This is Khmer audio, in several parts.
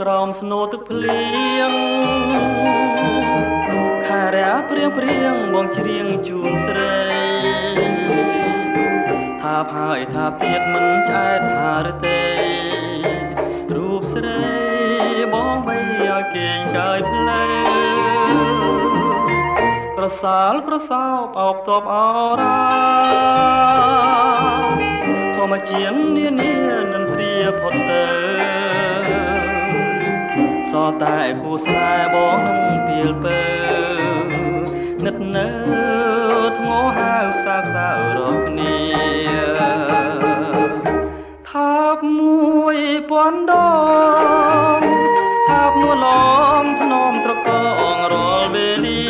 ក្រោមស្នូទឹកភ្លៀងខែរាព្រៀងព្រៀងបងច្រៀងជូនស្រីថាហើយថាទៀតមិនឆ្អែតថាឬទេរូបស្រីបងបីឲ្យគេងកាយផ្លែក្រសាលក្រសោបអោបតបអរ៉ាធម្មជាតិនានានឹងព្រាផុតទៅសតែគូស្នេហ៍បងនឹងពីលពើនិតនៅធ្ងោហៅខ្សៅខ្សៅរកគ្នាថាប1000ដងថាបនួនឡងធ្នមត្រកងរាល់វេលា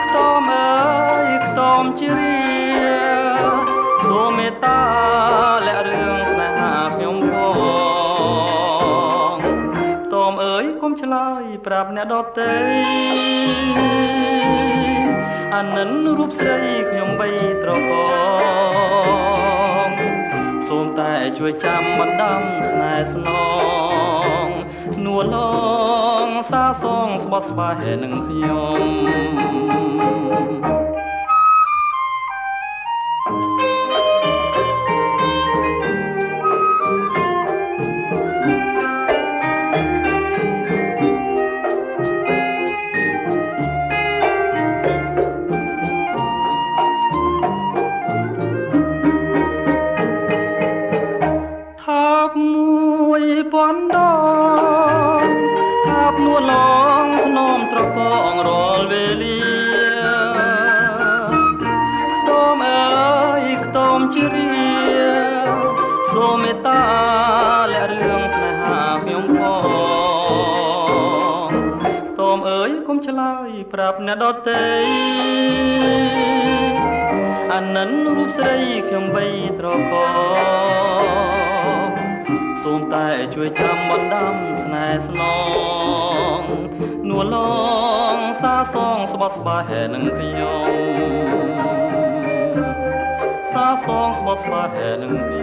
ខ្ទមអើយខ្ទមជ្រាសូមមេត្តាលាក់រឿងស្នេហាខ្ញុំផងខ្ទមអើយគុំឆ្លើយប្រាប់អ្នកដទៃអានិនរូបស្រីខ្ញុំបីត្រកងសូមតែជួយចាំបណ្ដាំស្នេហ៍ស្នងនួនឡងសាសងស្បត់ស្បាយនឹងខ្ញុំ1000ដងថាបនួនឡងធ្នមត្រកងរាល់វេលាខ្ទមអើយខ្ទមជ្រាសូមមេត្តាលាក់រឿងស្នេហាខ្ញុំផងខ្ទមអើយគុំឆ្លើយប្រាប់អ្នកដទៃអានិនរូបស្រីខ្ញុំបីត្រកងសូមតែជួយចាំបណ្ដាំស្នេហ៍ស្នងនួនឡងសាសងស្បត់ស្បាយនឹងខ្ញុំសាសងស្បត់ស្បាយនឹងខ្ញុំ